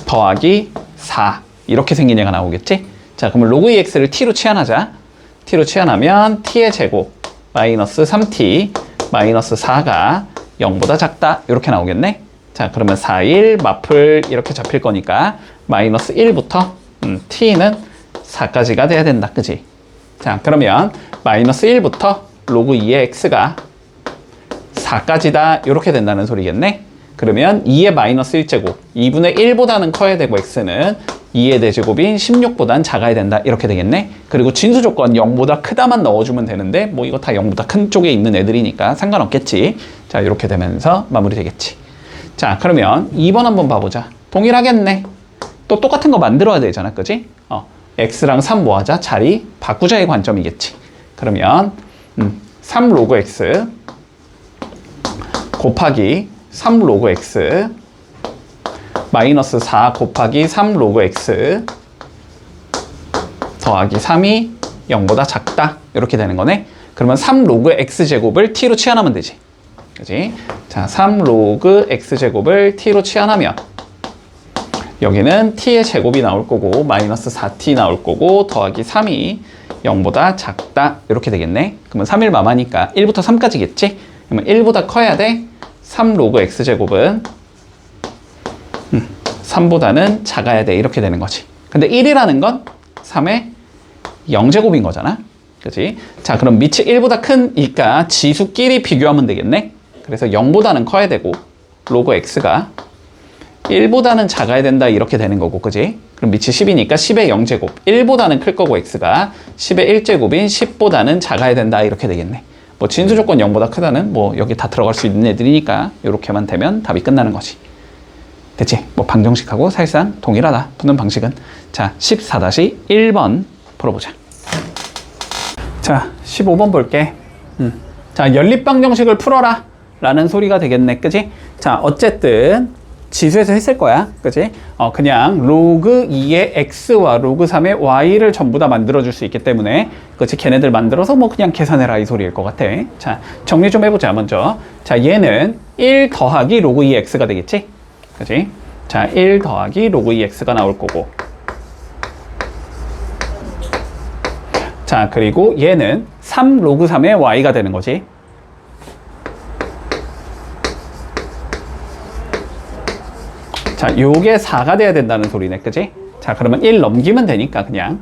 더하기 4 이렇게 생긴 얘가 나오겠지? 자, 그러면 로그 2x를 t로 치환하자. t로 치환하면 t의 제곱 마이너스 3t 마이너스 4가 0보다 작다 이렇게 나오겠네. 자, 그러면 4, 1 마플 이렇게 잡힐 거니까 마이너스 1부터 t는 4까지가 돼야 된다. 그지? 자, 그러면 마이너스 1부터 로그 2의 x가 4까지다 이렇게 된다는 소리겠네. 그러면 2의 마이너스 1제곱 2분의 1보다는 커야 되고 x는 2의 대제곱인 16보다는 작아야 된다 이렇게 되겠네. 그리고 진수 조건 0보다 크다만 넣어주면 되는데 뭐 이거 다 0보다 큰 쪽에 있는 애들이니까 상관없겠지. 자, 이렇게 되면서 마무리 되겠지. 자, 그러면 2번 한번 봐보자. 동일하겠네. 또 똑같은 거 만들어야 되잖아, 그지? x랑 3 뭐하자? 자리 바꾸자의 관점이겠지. 그러면 3 로그 x 곱하기 3 로그 x 마이너스 4 곱하기 3 로그 x 더하기 3이 0보다 작다 이렇게 되는 거네. 그러면 3 로그 x제곱을 t로 치환하면 되지. 그지? 자, 3 로그 x제곱을 t로 치환하면 여기는 t의 제곱이 나올 거고 마이너스 4t 나올 거고 더하기 3이 0보다 작다 이렇게 되겠네. 그러면 3일 마마니까 1부터 3까지겠지? 그러면 1보다 커야 돼. 3 로그 x제곱은 3보다는 작아야 돼 이렇게 되는 거지. 근데 1이라는 건 3의 0제곱인 거잖아. 그치? 자, 그럼 밑이 1보다 크니까 지수끼리 비교하면 되겠네. 그래서 0보다는 커야 되고 로그 x가 1보다는 작아야 된다 이렇게 되는 거고, 그지? 그럼 밑이 10이니까 10의 0제곱 1보다는 클 거고 x가 10의 1제곱인 10보다는 작아야 된다 이렇게 되겠네. 뭐 진수 조건 0보다 크다는 뭐 여기 다 들어갈 수 있는 애들이니까 이렇게만 되면 답이 끝나는 거지. 됐지? 뭐 방정식하고 사실상 동일하다. 푸는 방식은. 자, 14-1번 풀어보자. 자, 15번 볼게. 자, 연립방정식을 풀어라 라는 소리가 되겠네. 그지? 자, 어쨌든 지수에서 했을 거야. 그지? 그냥 로그 2의 x와 로그 3의 y를 전부 다 만들어줄 수 있기 때문에 그치? 걔네들 만들어서 뭐 그냥 계산해라 이 소리일 것 같아. 자, 정리 좀 해보자 먼저. 자, 얘는 1 더하기 로그 2의 x가 되겠지? 그치? 자, 1 더하기 로그 2x가 나올 거고 자, 그리고 얘는 3 로그 3의 y가 되는 거지. 자, 요게 4가 돼야 된다는 소리네, 그지? 자, 그러면 1 넘기면 되니까 그냥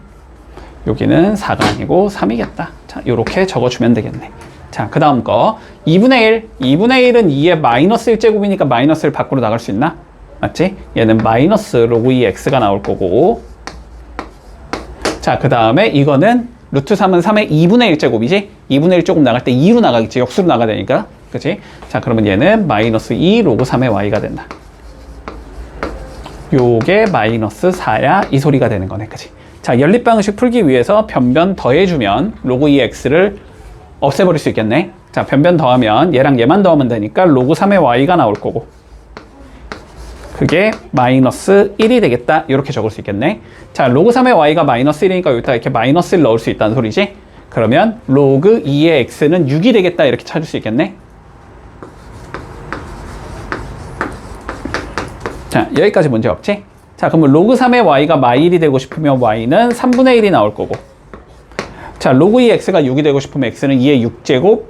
여기는 4가 아니고 3이겠다. 자, 요렇게 적어주면 되겠네. 자, 그 다음 거 2분의 1. 2분의 1은 2의 마이너스 1제곱이니까 마이너스를 밖으로 나갈 수 있나? 맞지? 얘는 마이너스 로그 2x가 나올 거고, 자, 그 다음에 이거는 루트 3은 3의 2분의 1제곱이지? 2분의 1 조금 나갈 때 2로 나가겠지. 역수로 나가야 되니까. 그치? 자, 그러면 얘는 마이너스 2 로그 3의 y가 된다. 요게 마이너스 4야 이 소리가 되는 거네. 그치? 자, 연립방식 풀기 위해서 변변 더해주면 로그 2x를 없애버릴 수 있겠네. 자, 변변 더하면 얘랑 얘만 더하면 되니까 로그 3의 y가 나올 거고, 그게 마이너스 1이 되겠다. 이렇게 적을 수 있겠네. 자, 로그 3의 y가 마이너스 1이니까 여기다 이렇게 마이너스 1 넣을 수 있다는 소리지. 그러면 로그 2의 x는 6이 되겠다. 이렇게 찾을 수 있겠네. 자, 여기까지 문제 없지? 자, 그러면 로그 3의 y가 마일이 되고 싶으면 y는 3분의 1이 나올 거고, 자, 로그 2x가 6이 되고 싶으면 x는 2의 6제곱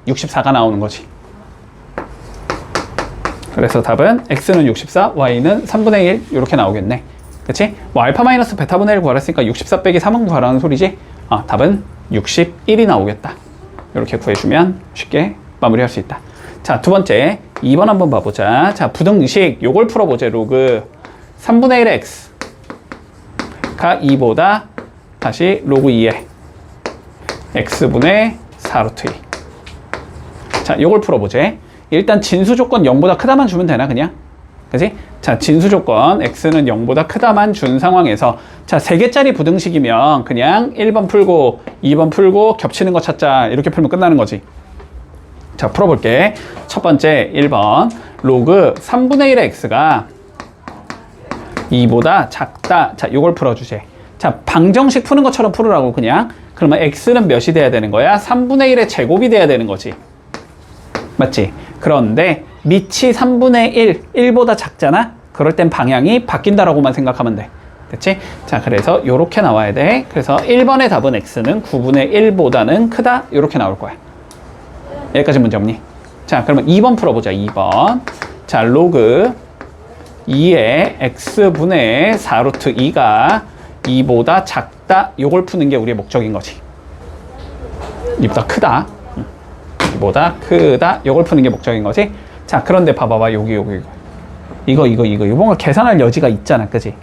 64가 나오는 거지. 그래서 답은 x는 64, y는 3분의 1 이렇게 나오겠네. 그치? 뭐 알파 마이너스 베타분의 1 구하랬으니까 64 빼기 3은 구하라는 소리지. 답은 61이 나오겠다. 이렇게 구해주면 쉽게 마무리할 수 있다. 자, 두 번째 2번 한번 봐보자. 자, 부등식 요걸 풀어보자. 로그 3분의 1의 x가 2보다 다시 로그 2의 x분의 4루트 2. 자, 요걸 풀어보자. 일단 진수 조건 0보다 크다만 주면 되나 그냥? 그치? 자, 진수 조건 x는 0보다 크다만 준 상황에서, 자, 3개짜리 부등식이면 그냥 1번 풀고 2번 풀고 겹치는 거 찾자 이렇게 풀면 끝나는 거지. 자, 풀어볼게. 첫 번째 1번 로그 3분의 1의 x가 2보다 작다. 자, 요걸 풀어주세. 자, 방정식 푸는 것처럼 풀으라고 그냥. 그러면 x는 몇이 돼야 되는 거야? 3분의 1의 제곱이 돼야 되는 거지. 맞지? 그런데 밑이 3분의 1, 1보다 작잖아? 그럴 땐 방향이 바뀐다라고만 생각하면 돼. 됐지? 자, 그래서 요렇게 나와야 돼. 그래서 1번의 답은 x는 9분의 1보다는 크다. 요렇게 나올 거야. 여기까지 문제 없니? 자, 그러면 2번 풀어보자. 2번. 자, 로그 2의 x분의 4루트 2가 2보다 작다. 요걸 푸는 게 우리의 목적인 거지. 2보다 크다. 보다 크다. 요걸 푸는 게 목적인 거지. 자, 그런데 봐봐봐. 여기 이거 뭔가 계산할 여지가 있잖아. 그지?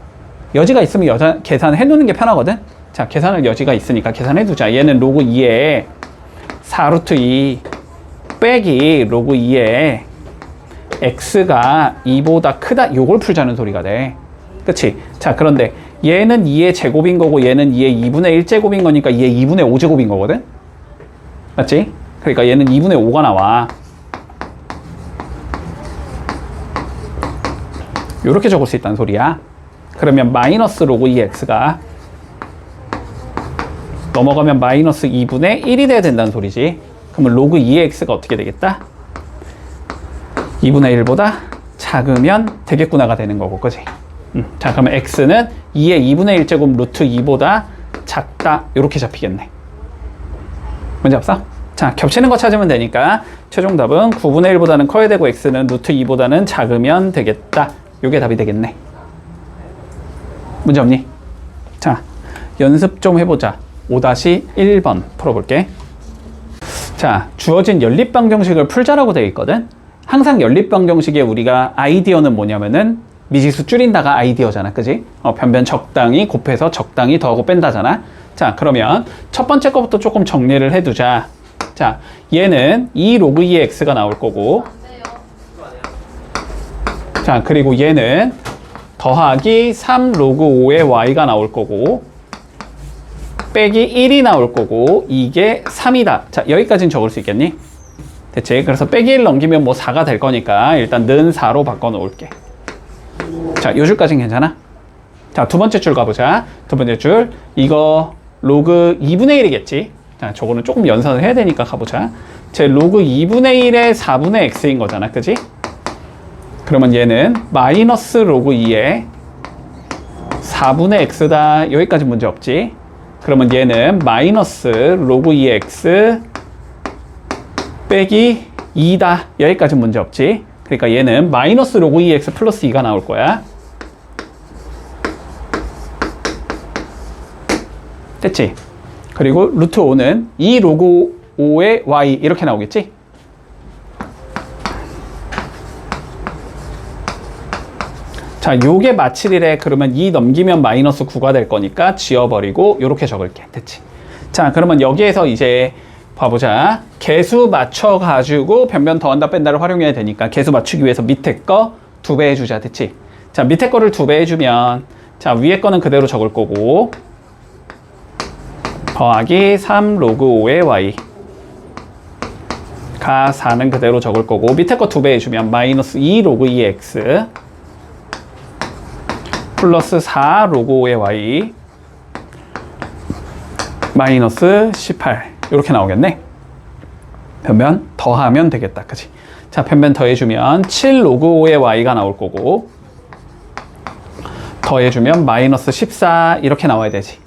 여지가 있으면 계산해 놓는 게 편하거든. 자, 계산할 여지가 있으니까 계산해 두자. 얘는 로그 2에 4루트 2 빼기 로그 2에 x가 2보다 크다. 요걸 풀자는 소리가 돼. 그치? 자, 그런데 얘는 2의 제곱인 거고 얘는 2의 2분의 1제곱인 거니까 2의 2분의 5제곱인 거거든. 맞지? 그러니까 얘는 2분의 5가 나와. 요렇게 적을 수 있다는 소리야. 그러면 마이너스 로그 2x가 넘어가면 마이너스 2분의 1이 돼야 된다는 소리지. 그러면 로그 2x가 어떻게 되겠다? 2분의 1보다 작으면 되겠구나가 되는 거고, 그지? 자, 그러면 x는 2의 2분의 1제곱 루트 2보다 작다. 요렇게 잡히겠네. 문제 없어? 자, 겹치는 거 찾으면 되니까 최종 답은 9분의 1보다는 커야 되고 x는 루트 2보다는 작으면 되겠다. 요게 답이 되겠네. 문제 없니? 자, 연습 좀 해보자. 5-1번 풀어볼게. 자, 주어진 연립방정식을 풀자라고 되어 있거든. 항상 연립방정식에 우리가 아이디어는 뭐냐면은 미지수 줄인다가 아이디어잖아. 그지? 변변 적당히 곱해서 적당히 더하고 뺀다잖아. 자, 그러면 첫 번째 거부터 조금 정리를 해두자. 자, 얘는 2 로그 2의 x가 나올 거고, 자, 그리고 얘는 더하기 3 로그 5의 y가 나올 거고, 빼기 1이 나올 거고, 이게 3이다. 자, 여기까지는 적을 수 있겠니? 됐지? 그래서 빼기 1 넘기면 뭐 4가 될 거니까 일단 는 4로 바꿔 놓을게. 자, 요 줄까지는 괜찮아? 자, 두 번째 줄 가보자. 두 번째 줄, 이거 로그 2분의 1이겠지? 자, 저거는 조금 연산을 해야 되니까 가보자. 제 로그 2분의 1의 4분의 x인 거잖아. 그지? 그러면 얘는 마이너스 로그 2의 4분의 x다. 여기까지 문제 없지? 그러면 얘는 마이너스 로그 2x 빼기 2다. 여기까지 문제 없지. 그러니까 얘는 마이너스 로그 2x 플러스 2가 나올 거야. 됐지? 그리고 루트 5는 2 로그 5의 y 이렇게 나오겠지? 자, 요게 마칠이래. 그러면 2 넘기면 마이너스 9가 될 거니까 지워버리고 요렇게 적을게. 됐지? 자, 그러면 여기에서 이제 봐보자. 개수 맞춰가지고 변변 더한다 뺀다를 활용해야 되니까 개수 맞추기 위해서 밑에 거 2배 해주자. 됐지? 자, 밑에 거를 2배 해주면 자, 위에 거는 그대로 적을 거고 더하기 3 로그 5의 y 가 4는 그대로 적을 거고 밑에 거 2배 해주면 마이너스 2 로그 2x 플러스 4 로그 5의 y 마이너스 18 이렇게 나오겠네. 변변 더하면 되겠다. 그치? 자, 변변 더해주면 7 로그 5의 y가 나올 거고 더해주면 마이너스 14 이렇게 나와야 되지.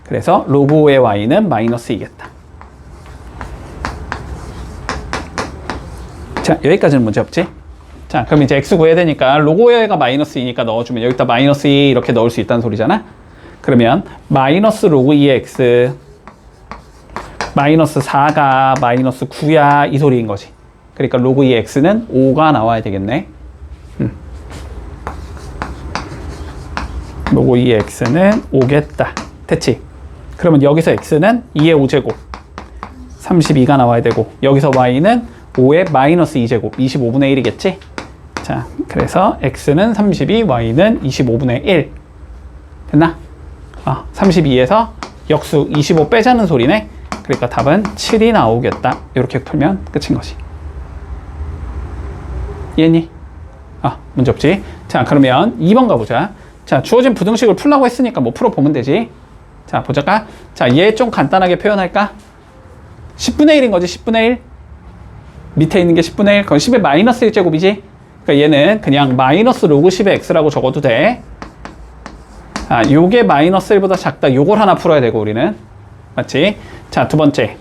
그래서 로그 5의 y는 마이너스 2겠다. 자, 여기까지는 문제 없지? 자, 그럼 이제 x 구해야 되니까 로그 5가 마이너스 2니까 넣어주면 여기다 마이너스 2 이렇게 넣을 수 있다는 소리잖아. 그러면 마이너스 로그 2x 마이너스 4가 마이너스 9야 이 소리인 거지. 그러니까 로그 2x는 5가 나와야 되겠네. 로그 2x는 5겠다. 됐지? 그러면 여기서 x는 2의 5제곱 32가 나와야 되고 여기서 y는 5의 마이너스 2제곱 25분의 1이겠지? 자, 그래서 x는 32, y는 25분의 1 됐나? 32에서 역수 25 빼자는 소리네. 그러니까 답은 7이 나오겠다. 이렇게 풀면 끝인 거지. 이해했니? 문제 없지? 자, 그러면 2번 가보자. 자, 주어진 부등식을 풀라고 했으니까 뭐 풀어보면 되지. 자, 보자까. 자, 얘 좀 간단하게 표현할까? 10분의 1인 거지, 10분의 1. 밑에 있는 게 10분의 1. 그건 10의 마이너스 1제곱이지. 그러니까 얘는 그냥 마이너스 로그 10의 x라고 적어도 돼. 요게 마이너스 1보다 작다. 요걸 하나 풀어야 되고, 우리는. 맞지? 자, 두 번째.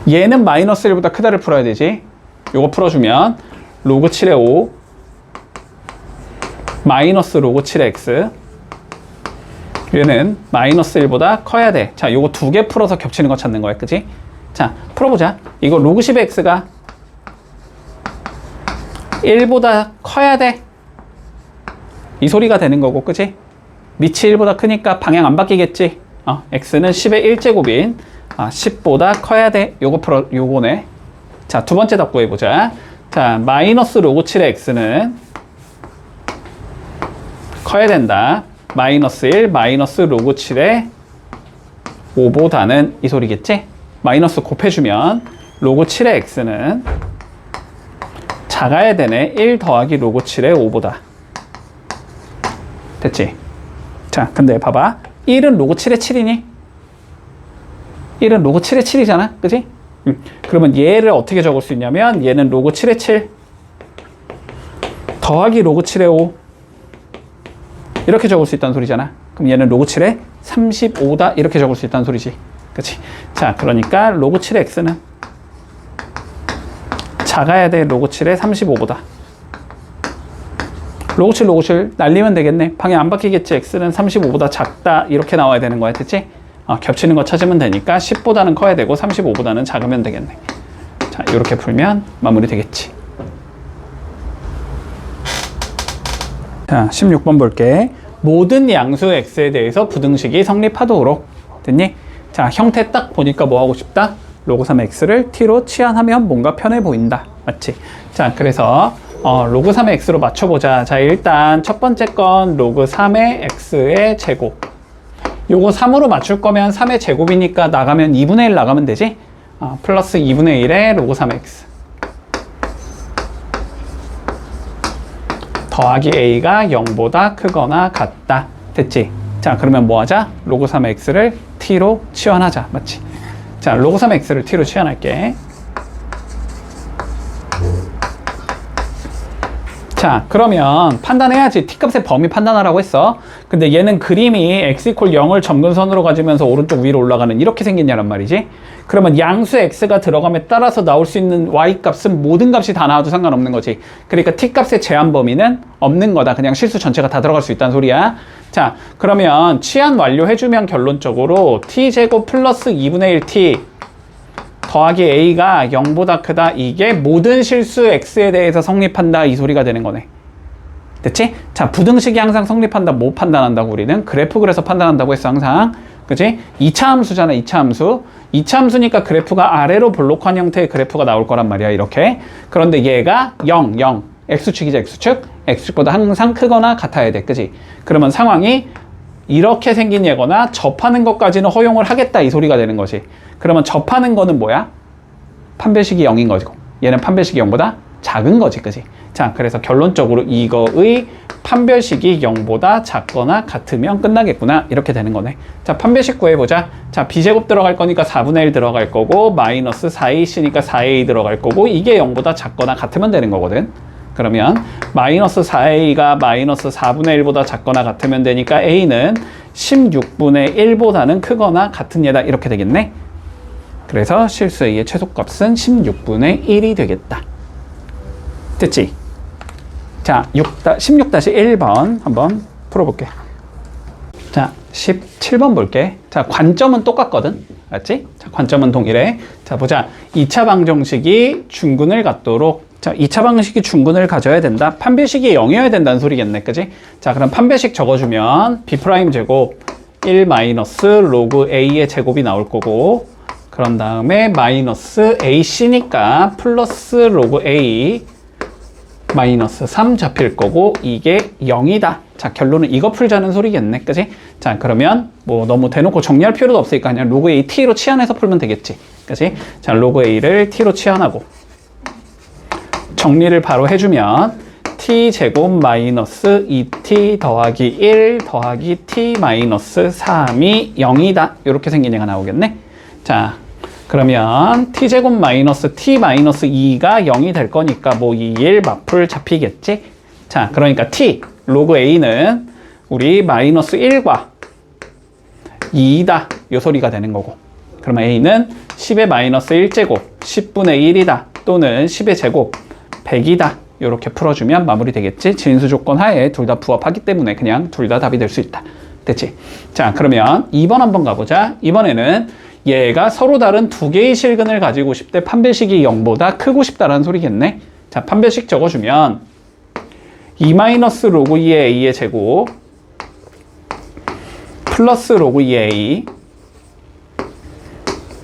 얘는 마이너스 1보다 크다를 풀어야 되지. 요거 풀어주면 로그 7의 5 마이너스 로그 7의 x 얘는 마이너스 1보다 커야 돼. 자, 요거 두 개 풀어서 겹치는 거 찾는 거야. 그치? 자, 풀어보자. 이거 로그 10의 x가 1보다 커야 돼. 이 소리가 되는 거고, 그치? 밑이 1보다 크니까 방향 안 바뀌겠지? x는 10의 1제곱인 10보다 커야 돼. 요거네. 자, 두 번째 답 구해보자. 자, 마이너스 로그 7의 x는 커야 된다. 마이너스 1, 마이너스 로그 7의 5보다는 이 소리겠지? 마이너스 곱해주면 로그 7의 x는 작아야 되네. 1 더하기 로그 7의 5보다. 됐지? 자, 근데 봐봐. 1은 로그 7의 7이니? 1은 로그 7의 7이잖아. 그치? 그러면 얘를 어떻게 적을 수 있냐면 얘는 로그 7의 7 더하기 로그 7의 5 이렇게 적을 수 있다는 소리잖아. 그럼 얘는 로그 7의 35다 이렇게 적을 수 있다는 소리지. 그치? 자, 그러니까 로그 7의 x는 작아야 돼. 로그 7의 35보다. 로그 7, 로그 7 날리면 되겠네. 방향 안 바뀌겠지. x는 35보다 작다 이렇게 나와야 되는 거야. 됐지? 겹치는 거 찾으면 되니까 10보다는 커야 되고 35보다는 작으면 되겠네. 자, 이렇게 풀면 마무리 되겠지. 자, 16번 볼게. 모든 양수 x에 대해서 부등식이 성립하도록. 됐니? 자, 형태 딱 보니까 뭐 하고 싶다? 로그 3의 x를 t로 치환하면 뭔가 편해 보인다. 맞지? 자, 그래서 로그 3의 x로 맞춰보자. 자, 일단 첫 번째 건 로그 3의 x의 제곱. 요거 3으로 맞출 거면 3의 제곱이니까 나가면 2분의 1 나가면 되지? 플러스 2분의 1의 로그 3의 x 더하기 a가 0보다 크거나 같다. 됐지? 자, 그러면 뭐 하자? 로그 3의 x를 t로 치환하자. 맞지? 자, 로그 3의 x를 t로 치환할게. 자, 그러면 판단해야지. t값의 범위 판단하라고 했어. 근데 얘는 그림이 x = 0을 점근선으로 가지면서 오른쪽 위로 올라가는 이렇게 생겼냐란 말이지. 그러면 양수 x가 들어감에 따라서 나올 수 있는 y값은 모든 값이 다 나와도 상관없는 거지. 그러니까 t값의 제한 범위는 없는 거다. 그냥 실수 전체가 다 들어갈 수 있다는 소리야. 자, 그러면 치환 완료해주면 결론적으로 t제곱 플러스 2분의 1t 더하기 a가 0보다 크다. 이게 모든 실수 x에 대해서 성립한다. 이 소리가 되는 거네. 됐지? 자, 부등식이 항상 성립한다. 뭐 판단한다고 우리는? 그래프 그래서 판단한다고 했어, 항상. 그치? 2차 함수잖아, 2차 함수. 2차 함수니까 그래프가 아래로 볼록한 형태의 그래프가 나올 거란 말이야, 이렇게. 그런데 얘가 0, 0. x축이죠, x축. x축보다 항상 크거나 같아야 돼, 그치? 그러면 상황이 이렇게 생긴 예거나 접하는 것까지는 허용을 하겠다, 이 소리가 되는 거지. 그러면 접하는 거는 뭐야? 판별식이 0인 거고, 얘는 판별식이 0보다 작은 거지, 그치? 자, 그래서 결론적으로 이거의 판별식이 0보다 작거나 같으면 끝나겠구나, 이렇게 되는 거네. 자, 판별식 구해보자. 자, b제곱 들어갈 거니까 4분의 1 들어갈 거고, 마이너스 4ac니까 4a 들어갈 거고, 이게 0보다 작거나 같으면 되는 거거든. 그러면 마이너스 4a가 마이너스 4분의 1보다 작거나 같으면 되니까 a는 16분의 1보다는 크거나 같은 얘다, 이렇게 되겠네. 그래서 실수 a의 최소값은 16분의 1이 되겠다. 됐지? 자, 16-1번 한번 풀어볼게. 자, 17번 볼게. 자, 관점은 똑같거든. 맞지? 자, 관점은 동일해. 자, 보자. 2차 방정식이 중근을 갖도록. 자, 2차 방정식이 중근을 가져야 된다. 판별식이 0이어야 된다는 소리겠네. 그지? 자, 그럼 판별식 적어주면 b' 제곱 1 마이너스 로그 a의 제곱이 나올 거고, 그런 다음에 마이너스 ac니까 플러스 로그 a 마이너스 3 잡힐 거고, 이게 0이다. 자, 결론은 이거 풀자는 소리겠네. 그지? 자, 그러면 뭐 너무 대놓고 정리할 필요도 없으니까 그냥 로그 a t로 치환해서 풀면 되겠지. 그지? 자, 로그 a를 t로 치환하고 정리를 바로 해주면 t 제곱 마이너스 2t 더하기 1 더하기 t 마이너스 3이 0이다. 이렇게 생긴 얘가 나오겠네. 자, 그러면 t제곱 마이너스 t 마이너스 2가 0이 될 거니까 뭐 2, 1 맞풀 잡히겠지? 자, 그러니까 t, 로그 a는 우리 마이너스 1과 2다. 요 소리가 되는 거고. 그러면 a는 10의 마이너스 1제곱 10분의 1이다. 또는 10의 제곱 100이다. 요렇게 풀어주면 마무리 되겠지? 진수 조건 하에 둘 다 부합하기 때문에 그냥 둘 다 답이 될 수 있다. 됐지? 자, 그러면 2번 한번 가보자. 이번에는 얘가 서로 다른 두 개의 실근을 가지고 싶대. 판별식이 0보다 크고 싶다라는 소리겠네. 자, 판별식 적어주면 2 마이너스 로그 2의 a의 제곱 플러스 로그 2의 a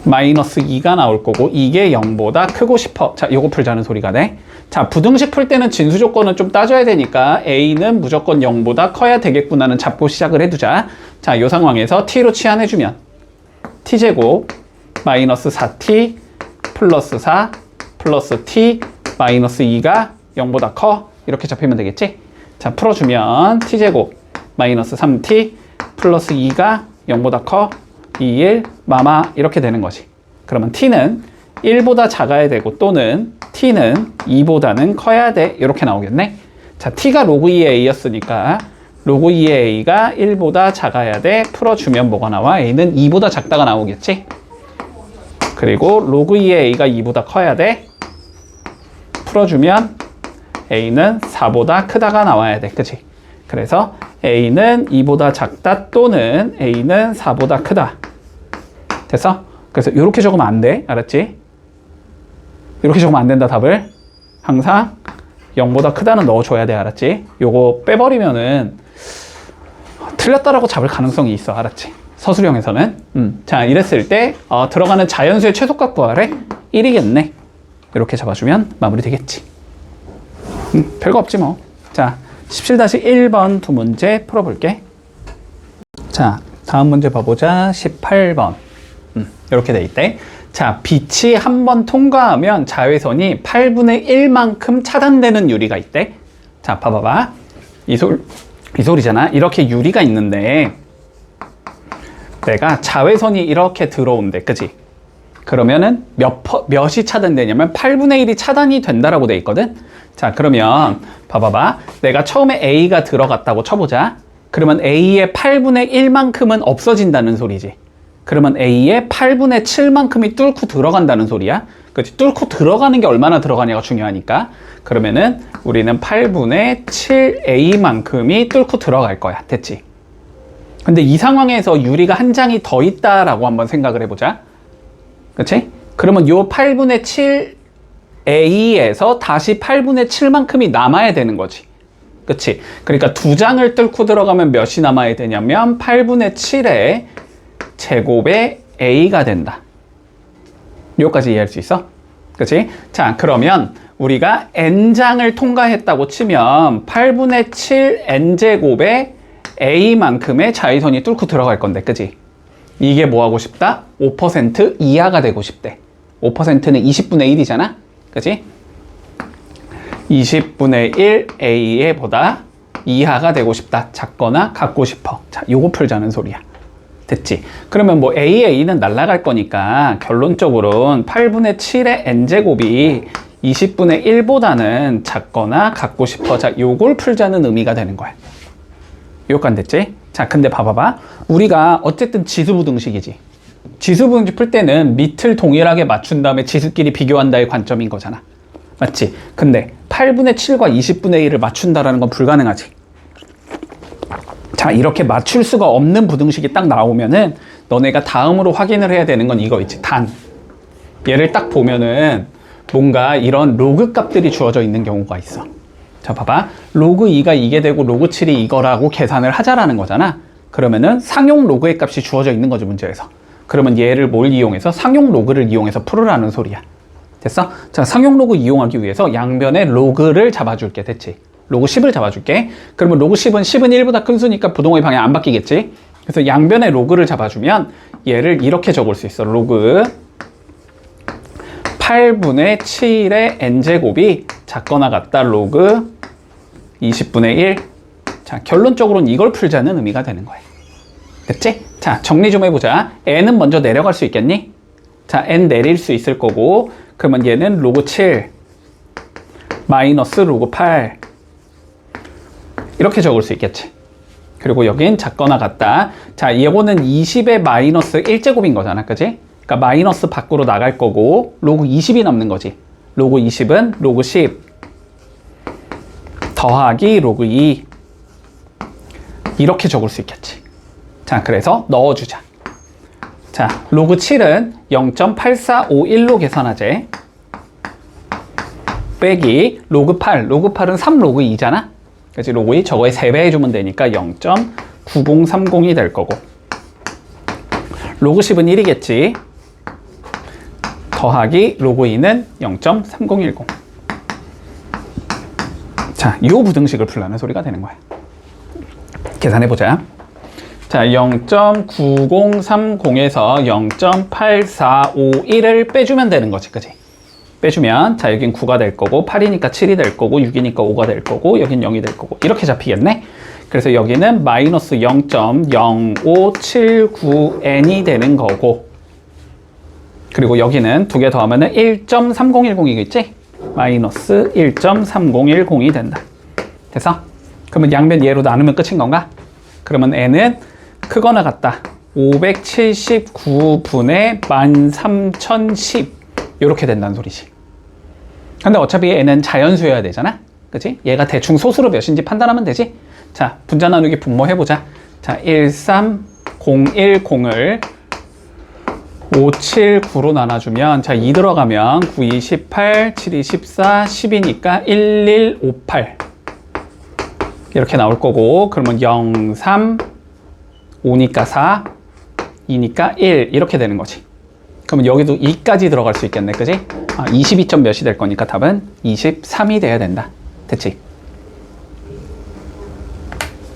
마이너스 2가 나올 거고, 이게 0보다 크고 싶어. 자, 요거 풀자는 소리가 돼. 자, 부등식 풀 때는 진수 조건은 좀 따져야 되니까 a는 무조건 0보다 커야 되겠구나는 잡고 시작을 해두자. 자, 요 상황에서 t로 치환해주면 t제곱 마이너스 4t 플러스 4 플러스 t 마이너스 2가 0보다 커. 이렇게 잡히면 되겠지? 자, 풀어주면 t제곱 마이너스 3t 플러스 2가 0보다 커. 2, 1, 마마 이렇게 되는 거지. 그러면 t는 1보다 작아야 되고, 또는 t는 2보다는 커야 돼. 이렇게 나오겠네. 자, t가 로그 2의 a였으니까 로그 2의 a가 1보다 작아야 돼. 풀어주면 뭐가 나와? a는 2보다 작다가 나오겠지? 그리고 로그 2의 a가 2보다 커야 돼. 풀어주면 a는 4보다 크다가 나와야 돼. 그치? 그래서 a는 2보다 작다, 또는 a는 4보다 크다. 됐어? 그래서 이렇게 적으면 안 돼. 알았지? 이렇게 적으면 안 된다, 답을. 항상 0보다 크다는 넣어줘야 돼. 알았지? 요거 빼버리면은 틀렸다라고 잡을 가능성이 있어. 알았지? 서술형에서는. 자, 이랬을 때 들어가는 자연수의 최소값 구하래. 1이겠네. 이렇게 잡아주면 마무리 되겠지. 별거 없지 뭐. 자, 17-1번 두 문제 풀어볼게. 자, 다음 문제 봐보자. 18번. 이렇게 돼 있대. 자, 빛이 한 번 통과하면 자외선이 8분의 1만큼 차단되는 유리가 있대. 자, 봐봐봐. 이 소리잖아. 이렇게 유리가 있는데 내가 자외선이 이렇게 들어온대. 그치? 그러면은 몇이 차단되냐면 8분의 1이 차단이 된다라고 돼 있거든. 자, 그러면 봐봐봐. 내가 처음에 A가 들어갔다고 쳐보자. 그러면 A의 8분의 1만큼은 없어진다는 소리지. 그러면 A의 8분의 7만큼이 뚫고 들어간다는 소리야. 그렇지? 뚫고 들어가는 게 얼마나 들어가냐가 중요하니까. 그러면은 우리는 8분의 7A만큼이 뚫고 들어갈 거야. 됐지? 근데 이 상황에서 유리가 한 장이 더 있다라고 한번 생각을 해보자. 그렇지? 그러면 요 8분의 7A에서 다시 8분의 7만큼이 남아야 되는 거지. 그치? 그러니까 두 장을 뚫고 들어가면 몇이 남아야 되냐면 8분의 7의 제곱의 A가 된다. 여기까지 이해할 수 있어? 그치? 자, 그러면 우리가 N장을 통과했다고 치면 8분의 7 N제곱의 A만큼의 자위선이 뚫고 들어갈 건데, 그치? 이게 뭐 하고 싶다? 5% 이하가 되고 싶대. 5%는 20분의 1이잖아? 그치? 20분의 1 A에 보다 이하가 되고 싶다. 작거나 같고 싶어. 자, 요거 풀자는 소리야. 됐지? 그러면 뭐 AA는 날아갈 거니까 결론적으로는 8분의 7의 N제곱이 20분의 1보다는 작거나 같고 싶어. 자, 요걸 풀자는 의미가 되는 거야. 요건 됐지? 자, 근데 봐봐봐. 우리가 어쨌든 지수부등식이지. 지수부등식 풀 때는 밑을 동일하게 맞춘 다음에 지수끼리 비교한다의 관점인 거잖아. 맞지? 근데 8분의 7과 20분의 1을 맞춘다라는 건 불가능하지. 자, 이렇게 맞출 수가 없는 부등식이 딱 나오면은 너네가 다음으로 확인을 해야 되는 건 이거 있지. 단. 얘를 딱 보면은 뭔가 이런 로그 값들이 주어져 있는 경우가 있어. 자, 봐봐. 로그 2가 이게 되고 로그 7이 이거라고 계산을 하자라는 거잖아. 그러면은 상용 로그의 값이 주어져 있는 거죠, 문제에서. 그러면 얘를 뭘 이용해서? 상용 로그를 이용해서 풀으라는 소리야. 됐어? 자, 상용 로그 이용하기 위해서 양변에 로그를 잡아줄게. 됐지? 로그 10을 잡아줄게. 그러면 로그 10은 1보다 큰 수니까 부동호의 방향 안 바뀌겠지? 그래서 양변에 로그를 잡아주면 얘를 이렇게 적을 수 있어. 로그 8분의 7의 n제곱이 작거나 같다. 로그 20분의 1. 자, 결론적으로는 이걸 풀자는 의미가 되는 거야. 됐지? 자, 정리 좀 해보자. n은 먼저 내려갈 수 있겠니? 자, n 내릴 수 있을 거고, 그러면 얘는 로그 7 마이너스 로그 8 이렇게 적을 수 있겠지. 그리고 여긴 작거나 같다. 자, 이거는 20의 마이너스 1제곱인 거잖아. 그지? 그러니까 마이너스 밖으로 나갈 거고 로그 20이 남는 거지. 로그 20은 로그 10 더하기 로그 2 이렇게 적을 수 있겠지. 자, 그래서 넣어주자. 자, 로그 7은 0.8451로 계산하재. 빼기 로그 8. 로그 8은 3 로그 2잖아. 그치? 로그 2 저거에 3배 해주면 되니까 0.9030이 될 거고. 로그 10은 1이겠지. 더하기 로그 2는 0.3010. 자, 이 부등식을 풀라는 소리가 되는 거야. 계산해보자. 자, 0.9030에서 0.8451을 빼주면 되는 거지. 그치? 빼주면, 자, 여긴 9가 될 거고, 8이니까 7이 될 거고, 6이니까 5가 될 거고, 여긴 0이 될 거고, 이렇게 잡히겠네? 그래서 여기는 마이너스 0.0579n이 되는 거고, 그리고 여기는 두 개 더하면은 1.3010이겠지? 마이너스 1.3010이 된다. 됐어? 그러면 양변 얘로 나누면 끝인 건가? 그러면 n은 크거나 같다. 579분의 13010 이렇게 된다는 소리지. 근데 어차피 n은 자연수여야 되잖아. 그치? 얘가 대충 소수로 몇인지 판단하면 되지. 자, 분자 나누기 분모 해보자. 자, 13010을 579로 나눠주면, 자, 2 들어가면 9, 2, 18, 7, 2, 14, 10이니까 1158 이렇게 나올 거고, 그러면 0, 3, 5니까 4, 2니까 1 이렇게 되는 거지. 그러면 여기도 2까지 들어갈 수 있겠네. 그지? 22점 몇이 될 거니까 답은 23이 돼야 된다. 됐지?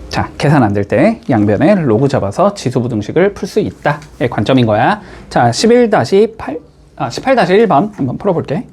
자, 계산 안 될 때 양변에 로그 잡아서 지수부등식을 풀 수 있다의 관점인 거야. 자, 18-1번 한번 풀어볼게.